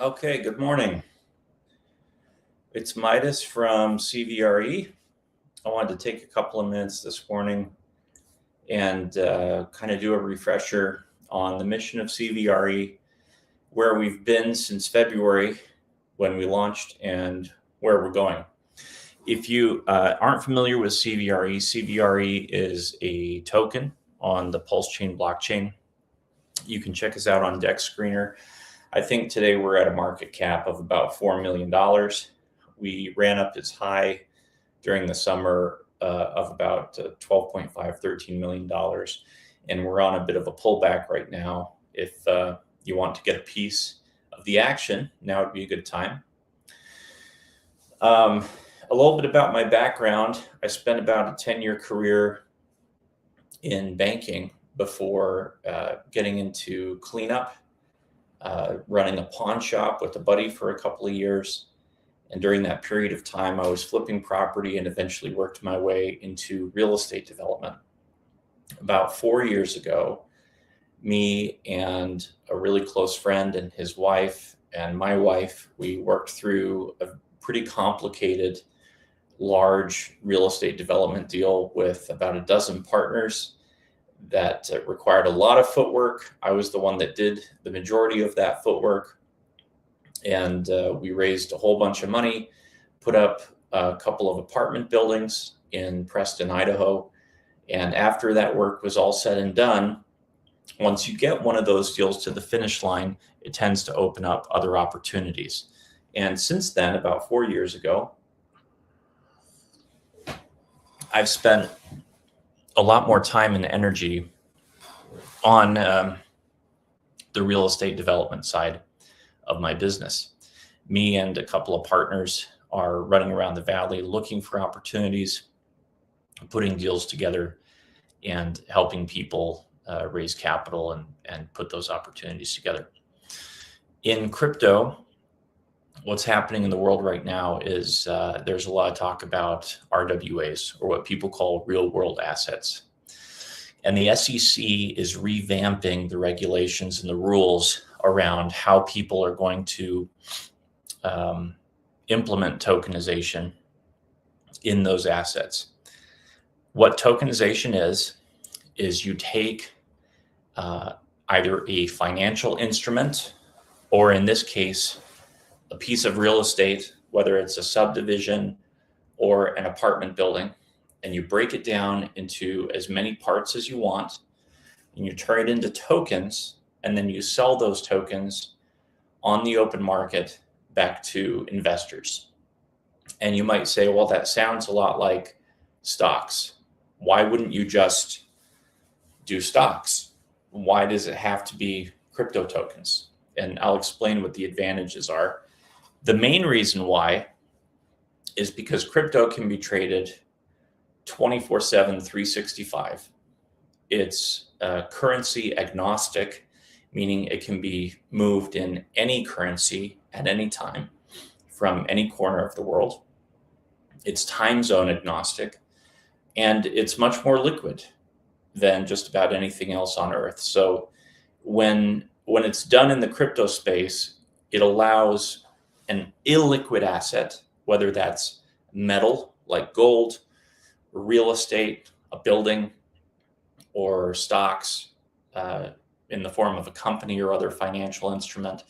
Okay, good morning. It's Midas from CVRE. I wanted to take a couple of minutes this morning and kind of do a refresher on the mission of CVRE, where we've been since February when we launched and where we're going. If you aren't familiar with CVRE, CVRE is a token on the Pulse Chain blockchain. You can check us out on Dex Screener. I think today we're at a market cap of about $4 million. We ran up as high during the summer of about $12.5, $13 million. And we're on a bit of a pullback right now. If you want to get a piece of the action, now would be a good time. A little bit about my background. I spent about a 10-year career in banking before getting into cleanup, running a pawn shop with a buddy for a couple of years. And during that period of time, I was flipping property and eventually worked my way into real estate development. About 4 years ago, me and a really close friend and his wife and my wife, we worked through a pretty complicated, large real estate development deal with about a dozen partners that required a lot of footwork. I was the one that did the majority of that footwork. And we raised a whole bunch of money, put up a couple of apartment buildings in Preston, Idaho. And after that work was all said and done, once you get one of those deals to the finish line, it tends to open up other opportunities. And since then, about 4 years ago, I've spent a lot more time and energy on the real estate development side of my business. Me and a couple of partners are running around the valley looking for opportunities, putting deals together, and helping people raise capital and put those opportunities together. In crypto, what's happening in the world right now is there's a lot of talk about RWAs, or what people call real world assets. And the SEC is revamping the regulations and the rules around how people are going to implement tokenization in those assets. What tokenization is you take either a financial instrument, or in this case, a piece of real estate, whether it's a subdivision or an apartment building, and you break it down into as many parts as you want, and you turn it into tokens, and then you sell those tokens on the open market back to investors. And you might say, well, that sounds a lot like stocks. Why wouldn't you just do stocks? Why does it have to be crypto tokens? And I'll explain what the advantages are. The main reason why is because crypto can be traded 24/7, 365. It's currency agnostic, meaning it can be moved in any currency at any time from any corner of the world. It's time zone agnostic, and it's much more liquid than just about anything else on Earth. So when it's done in the crypto space, it allows an illiquid asset, whether that's metal like gold, real estate, a building, or stocks in the form of a company or other financial instrument.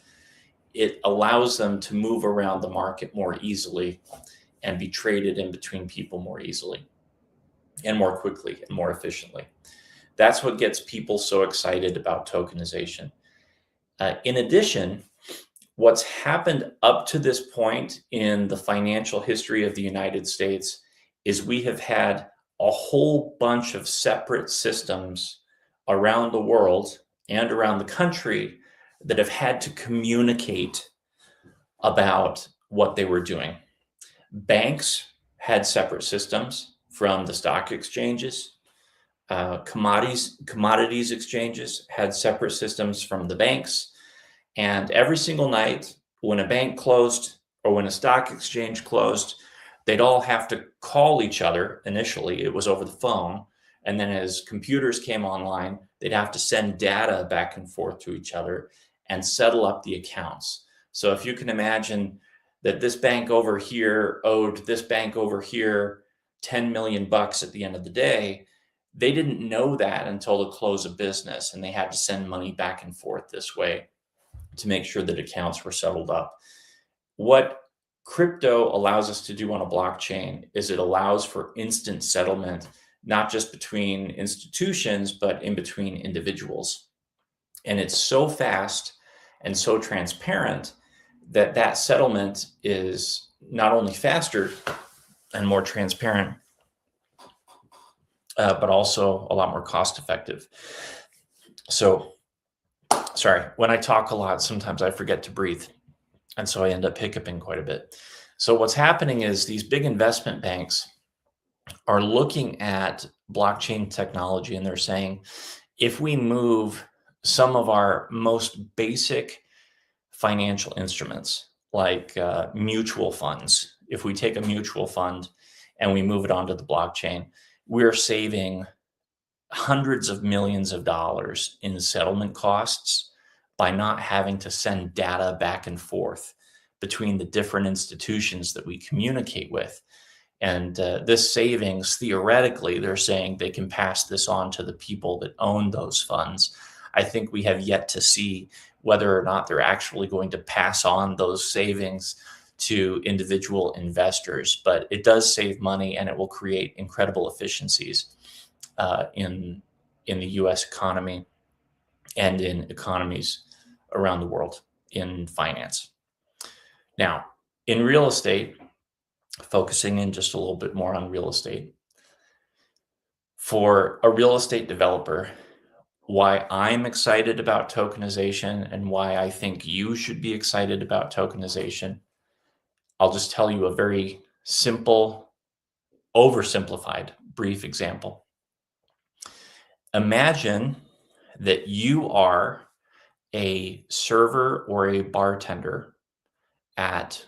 It allows them to move around the market more easily and be traded in between people more easily and more quickly and more efficiently. That's what gets people so excited about tokenization. In addition, what's happened up to this point in the financial history of the United States is we have had a whole bunch of separate systems around the world and around the country that have had to communicate about what they were doing. Banks had separate systems from the stock exchanges. Commodities exchanges had separate systems from the banks. And every single night when a bank closed or when a stock exchange closed, they'd all have to call each other. Initially, it was over the phone. And then as computers came online, they'd have to send data back and forth to each other and settle up the accounts. So if you can imagine that this bank over here owed this bank over here 10 million bucks at the end of the day, they didn't know that until the close of business, and they had to send money back and forth this way to make sure that accounts were settled up. What crypto allows us to do on a blockchain is it allows for instant settlement, not just between institutions, but in between individuals. And it's so fast and so transparent that that settlement is not only faster and more transparent, but also a lot more cost effective. So, sorry, when I talk a lot, sometimes I forget to breathe. And so I end up hiccuping quite a bit. So what's happening is these big investment banks are looking at blockchain technology, and they're saying, if we move some of our most basic financial instruments, like mutual funds, if we take a mutual fund and we move it onto the blockchain, we're saving hundreds of millions of dollars in settlement costs by not having to send data back and forth between the different institutions that we communicate with. And this savings, theoretically, they're saying they can pass this on to the people that own those funds. I think we have yet to see whether or not they're actually going to pass on those savings to individual investors, but it does save money, and it will create incredible efficiencies in the U.S. economy and in economies around the world in finance. Now, in real estate, focusing in just a little bit more on real estate, for a real estate developer, why I'm excited about tokenization and why I think you should be excited about tokenization, I'll just tell you a very simple, oversimplified, brief example. Imagine that you are a server or a bartender at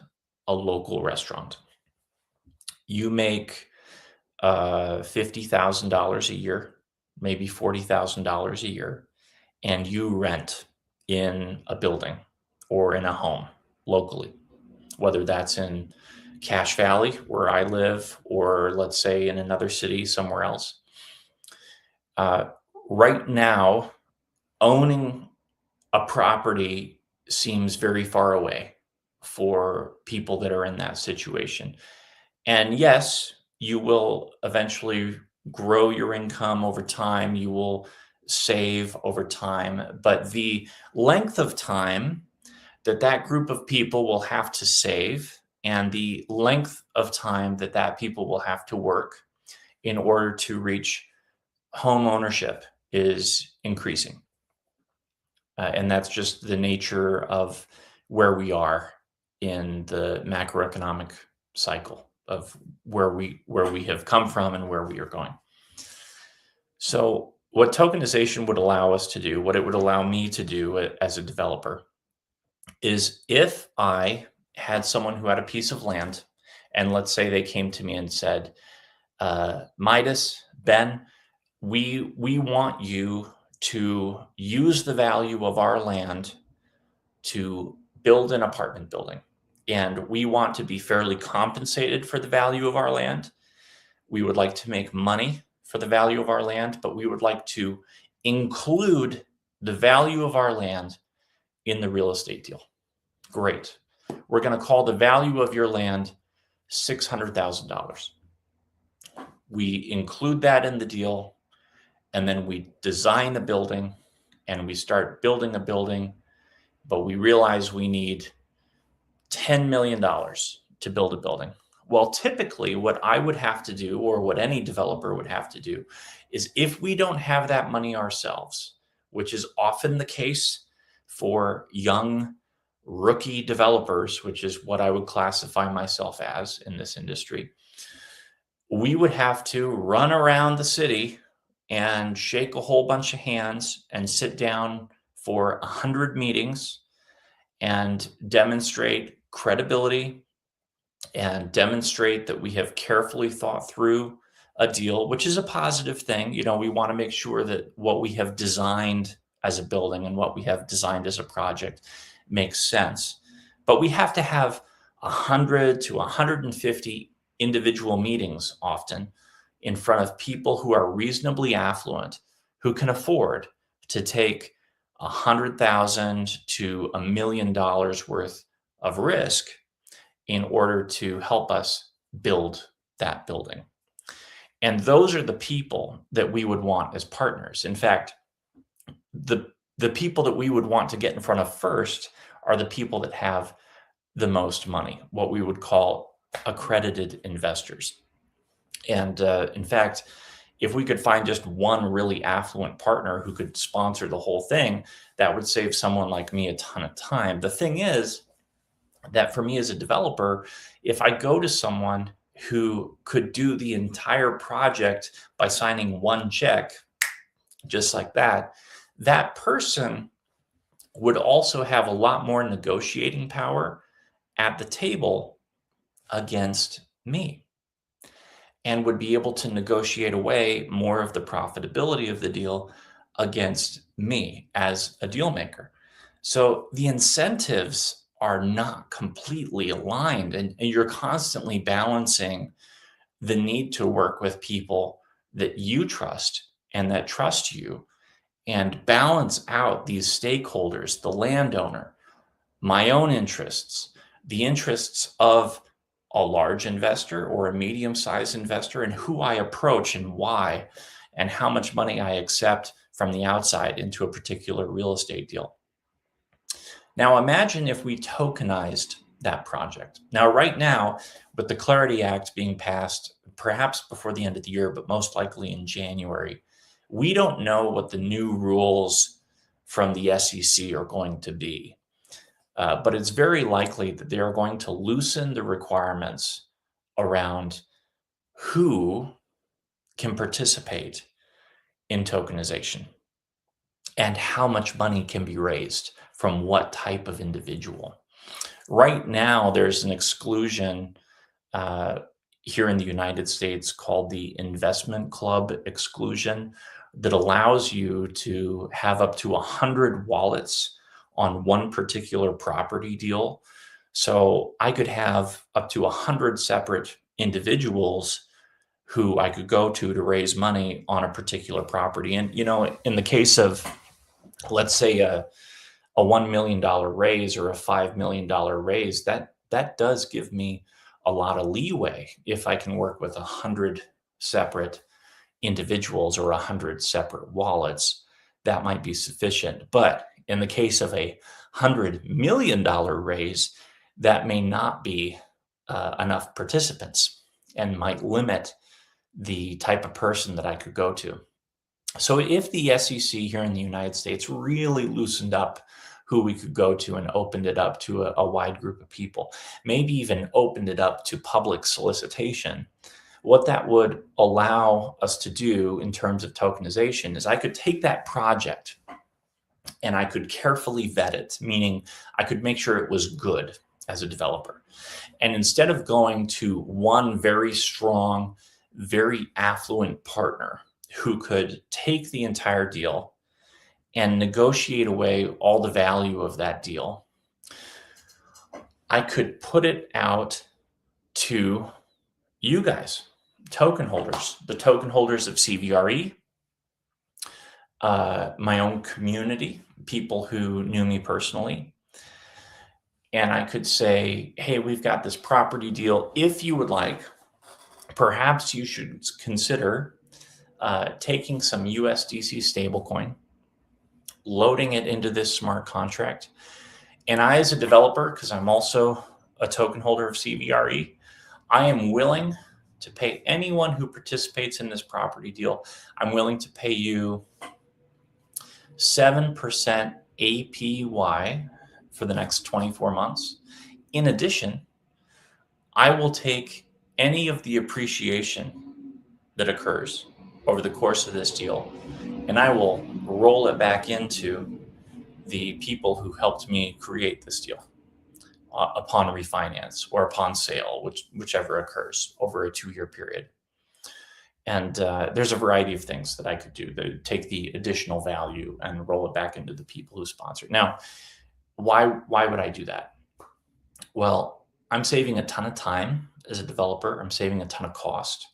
a local restaurant. You make $50,000 a year, maybe $40,000 a year, and you rent in a building or in a home locally, whether that's in Cache Valley, where I live, or let's say in another city somewhere else. Right now, owning a property seems very far away for people that are in that situation. And yes, you will eventually grow your income over time. You will save over time. But the length of time that that group of people will have to save and the length of time that that people will have to work in order to reach home ownership is increasing. And that's just the nature of where we are in the macroeconomic cycle of where we have come from and where we are going. So what tokenization would allow us to do, what it would allow me to do as a developer, is if I had someone who had a piece of land, and let's say they came to me and said, Midas, Ben, we want you to use the value of our land to build an apartment building. And we want to be fairly compensated for the value of our land. We would like to make money for the value of our land, but we would like to include the value of our land in the real estate deal. Great. We're going to call the value of your land $600,000. We include that in the deal, and then we design the building and we start building a building, but we realize we need $10 million to build a building. Well, typically what I would have to do, or what any developer would have to do, is if we don't have that money ourselves, which is often the case for young rookie developers, which is what I would classify myself as in this industry, we would have to run around the city and shake a whole bunch of hands and sit down for 100 meetings and demonstrate credibility and demonstrate that we have carefully thought through a deal, which is a positive thing. You know, we want to make sure that what we have designed as a building and what we have designed as a project makes sense. But we have to have 100 to 150 individual meetings often in front of people who are reasonably affluent, who can afford to take 100,000 to $1 million worth of risk in order to help us build that building. And those are the people that we would want as partners. In fact, the people that we would want to get in front of first are the people that have the most money, what we would call accredited investors. And in fact, if we could find just one really affluent partner who could sponsor the whole thing, that would save someone like me a ton of time. The thing is that for me as a developer, if I go to someone who could do the entire project by signing one check, just like that, that person would also have a lot more negotiating power at the table against me, and would be able to negotiate away more of the profitability of the deal against me as a deal maker. So the incentives are not completely aligned, and you're constantly balancing the need to work with people that you trust and that trust you, and balance out these stakeholders, the landowner, my own interests, the interests of a large investor or a medium-sized investor, and who I approach and why, and how much money I accept from the outside into a particular real estate deal. Now imagine if we tokenized that project. Now, right now, with the Clarity Act being passed, perhaps before the end of the year, but most likely in January, we don't know what the new rules from the SEC are going to be. But it's very likely that they are going to loosen the requirements around who can participate in tokenization and how much money can be raised from what type of individual. Right now, there's an exclusion here in the United States called the investment club exclusion that allows you to have up to 100 wallets on one particular property deal. So I could have up to 100 separate individuals who I could go to raise money on a particular property. And, you know, in the case of, let's say, a $1 million raise or a $5 million raise, that does give me a lot of leeway if I can work with 100 separate individuals or 100 separate wallets. That might be sufficient. But in the case of a $100 million raise, that may not be enough participants and might limit the type of person that I could go to. So if the SEC here in the United States really loosened up who we could go to and opened it up to a wide group of people, maybe even opened it up to public solicitation, what that would allow us to do in terms of tokenization is I could take that project and I could carefully vet it, meaning I could make sure it was good as a developer. And instead of going to one very strong, very affluent partner who could take the entire deal and negotiate away all the value of that deal, I could put it out to you guys, token holders, the token holders of CVRE, my own community, people who knew me personally. And I could say, hey, we've got this property deal. If you would like, perhaps you should consider taking some USDC stablecoin, loading it into this smart contract. And I, as a developer, because I'm also a token holder of CVRE, I am willing to pay anyone who participates in this property deal. I'm willing to pay you 7% APY for the next 24 months. In addition, I will take any of the appreciation that occurs over the course of this deal, and I will roll it back into the people who helped me create this deal upon refinance or upon sale, whichever occurs over a 2-year period. And there's a variety of things that I could do to take the additional value and roll it back into the people who sponsor. Now, why would I do that? Well, I'm saving a ton of time as a developer. I'm saving a ton of cost.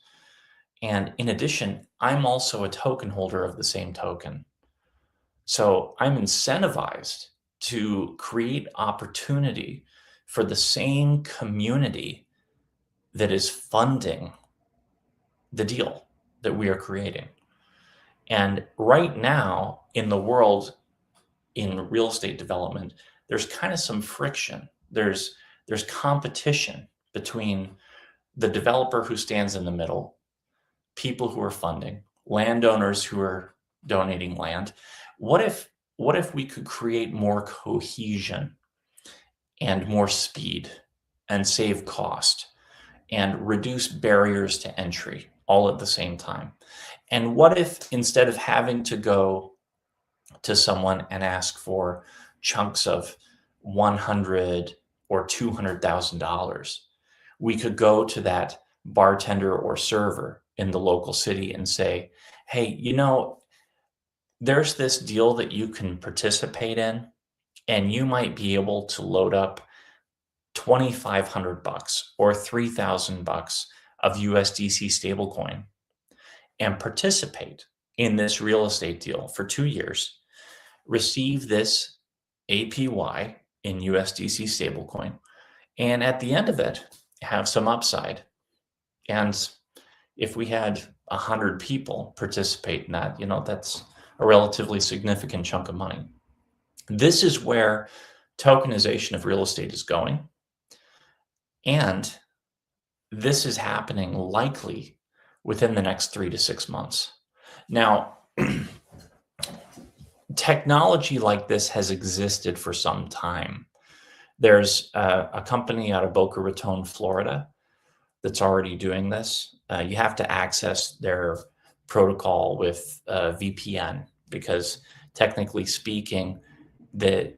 And in addition, I'm also a token holder of the same token. So I'm incentivized to create opportunity for the same community that is funding the deal that we are creating. And right now in the world, in real estate development, there's kind of some friction. There's competition between the developer who stands in the middle, people who are funding, landowners who are donating land. What if we could create more cohesion and more speed and save cost and reduce barriers to entry all at the same time? And what if instead of having to go to someone and ask for chunks of 100 or $200,000, we could go to that bartender or server in the local city and say, hey, there's this deal that you can participate in, and you might be able to load up 2,500 bucks or 3,000 bucks of USDC stablecoin and participate in this real estate deal for 2 years, receive this APY in USDC stablecoin, and at the end of it, have some upside. And if we had 100 people participate in that, that's a relatively significant chunk of money. This is where tokenization of real estate is going. And this is happening likely within the next 3 to 6 months. Now, technology like this has existed for some time. There's a company out of Boca Raton, Florida, that's already doing this. You have to access their protocol with VPN because, technically speaking, they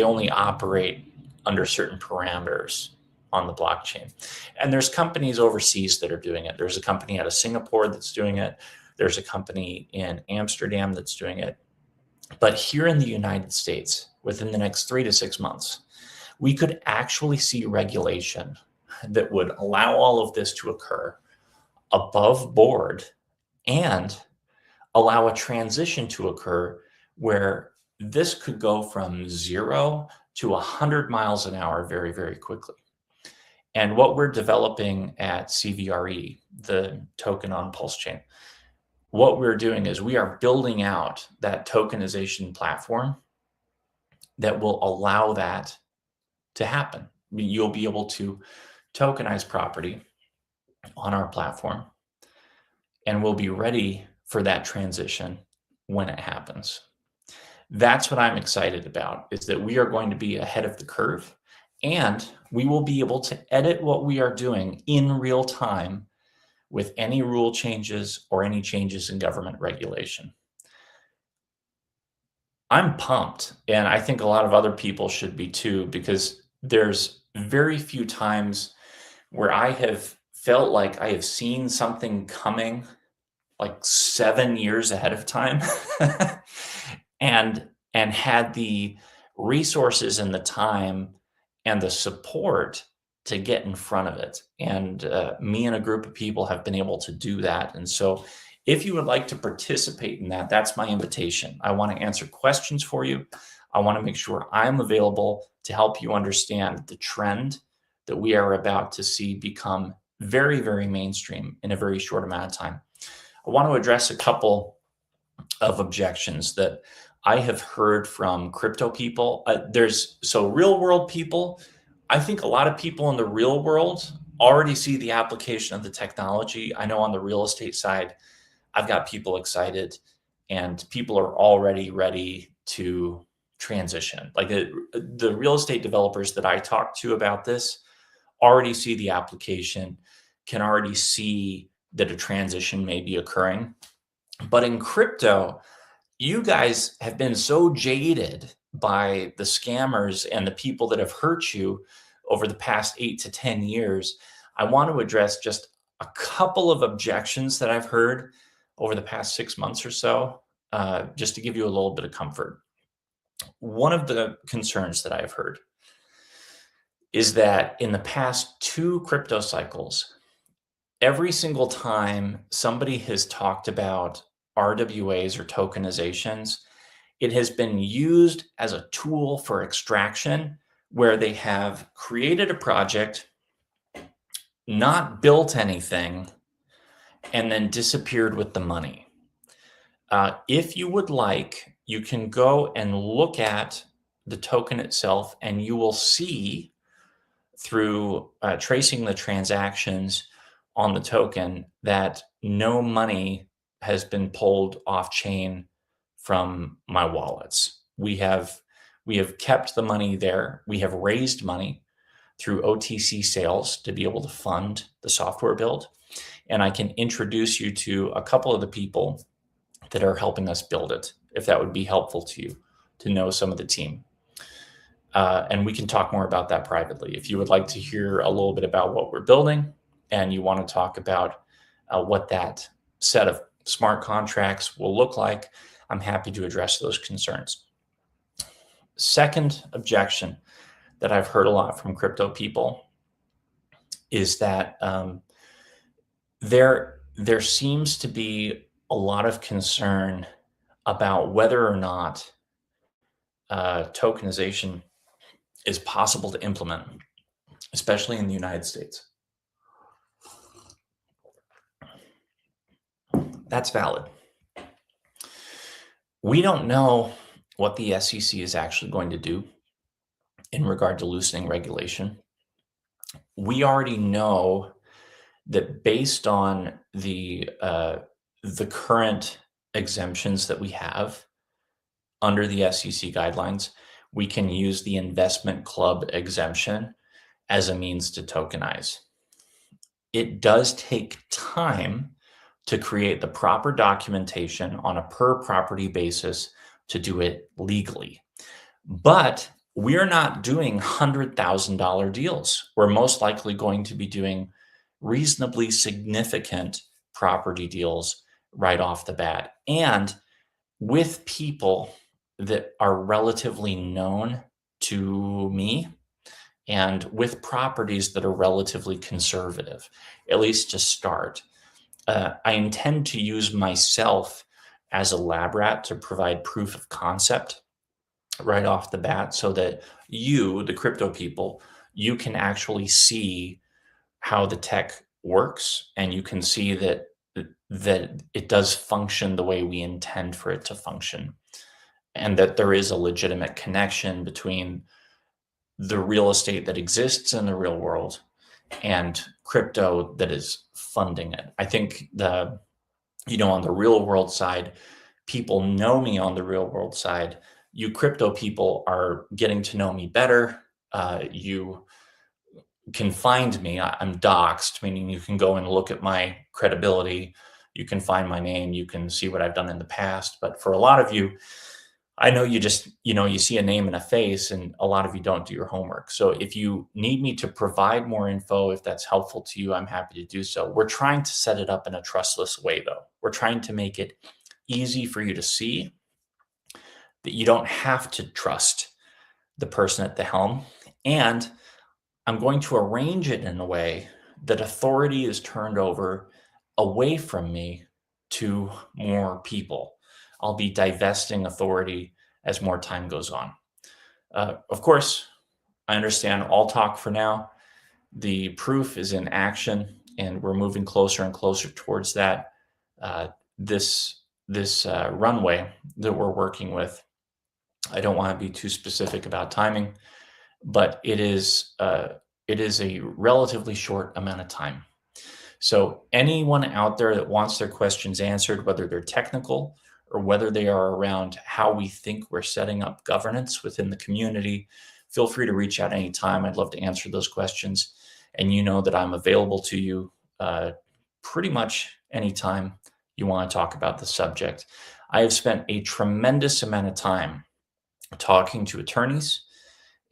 only operate under certain parameters on the blockchain. And there's companies overseas that are doing it. There's a company out of Singapore that's doing it. There's a company in Amsterdam that's doing it. But here in the United States, within the next 3 to 6 months, we could actually see regulation that would allow all of this to occur above board and allow a transition to occur where this could go from 0 to 100 miles an hour very, very quickly. And what we're developing at CVRE, the token on Pulse Chain, what we're doing is we are building out that tokenization platform that will allow that to happen. You'll be able to tokenize property on our platform, and we'll be ready for that transition when it happens. That's what I'm excited about, is that we are going to be ahead of the curve, and we will be able to edit what we are doing in real time with any rule changes or any changes in government regulation. I'm pumped, and I think a lot of other people should be too, because there's very few times where I have felt like I have seen something coming like 7 years ahead of time and had the resources and the time and the support to get in front of it. And me and a group of people have been able to do that. And so if you would like to participate in that, that's my invitation. I want to answer questions for you. I want to make sure I'm available to help you understand the trend that we are about to see become very, very mainstream in a very short amount of time. I want to address a couple of objections that I have heard from crypto people. So real world people, I think a lot of people in the real world already see the application of the technology. I know on the real estate side, I've got people excited and people are already ready to transition. Like the real estate developers that I talk to about this already see the application, can already see that a transition may be occurring. But in crypto, you guys have been so jaded by the scammers and the people that have hurt you over the past 8 to 10 years. I want to address just a couple of objections that I've heard over the past 6 months or so, just to give you a little bit of comfort. One of the concerns that I've heard is that in the past 2 crypto cycles, every single time somebody has talked about RWAs or tokenizations, it has been used as a tool for extraction where they have created a project, not built anything, and then disappeared with the money. If you would like, you can go and look at the token itself, and you will see through tracing the transactions on the token that no money has been pulled off chain from my wallets. We have kept the money there. We have raised money through OTC sales to be able to fund the software build. And I can introduce you to a couple of the people that are helping us build it, if that would be helpful to you to know some of the team. And we can talk more about that privately. If you would like to hear a little bit about what we're building and you want to talk about what that set of smart contracts will look like, I'm happy to address those concerns. Second objection that I've heard a lot from crypto people is that there seems to be a lot of concern about whether or not tokenization is possible to implement, especially in the United States. That's valid. We don't know what the SEC is actually going to do in regard to loosening regulation. We already know that based on the current exemptions that we have under the SEC guidelines, we can use the investment club exemption as a means to tokenize. It does take time to create the proper documentation on a per property basis to do it legally. But we're not doing $100,000 deals. We're most likely going to be doing reasonably significant property deals right off the bat, and with people that are relatively known to me and with properties that are relatively conservative, at least to start. I intend to use myself as a lab rat to provide proof of concept right off the bat so that you, the crypto people, you can actually see how the tech works, and you can see that it does function the way we intend for it to function, and that there is a legitimate connection between the real estate that exists in the real world and crypto that is funding it. I think on the real world side, people know me on the real world side. You crypto people are getting to know me better. You can find me. I'm doxed, meaning you can go and look at my credibility. You can find my name. You can see what I've done in the past. But for a lot of you, I know you just, you see a name and a face, and a lot of you don't do your homework. So if you need me to provide more info, if that's helpful to you, I'm happy to do so. We're trying to set it up in a trustless way, though. We're trying to make it easy for you to see that you don't have to trust the person at the helm. And I'm going to arrange it in a way that authority is turned over away from me to more people. I'll be divesting authority as more time goes on. Of course, I understand all talk for now. The proof is in action, and we're moving closer and closer towards that. This runway that we're working with, I don't want to be too specific about timing, but it is a relatively short amount of time. So anyone out there that wants their questions answered, whether they're technical or whether they are around how we think we're setting up governance within the community, feel free to reach out anytime. I'd love to answer those questions. And you know that I'm available to you pretty much anytime you want to talk about the subject. I have spent a tremendous amount of time talking to attorneys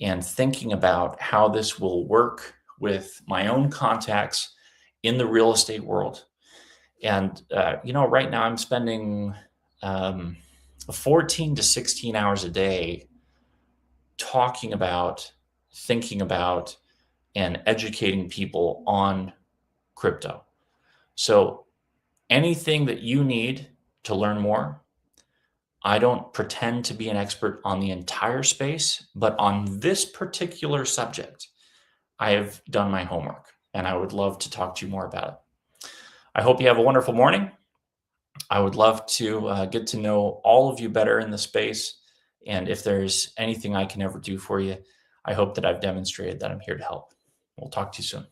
and thinking about how this will work with my own contacts in the real estate world. And, right now I'm spending 14 to 16 hours a day thinking about and educating people on crypto. So anything that you need to learn more, I don't pretend to be an expert on the entire space, but on this particular subject, I have done my homework and I would love to talk to you more about it. I hope you have a wonderful morning. I would love to get to know all of you better in the space. And if there's anything I can ever do for you, I hope that I've demonstrated that I'm here to help. We'll talk to you soon.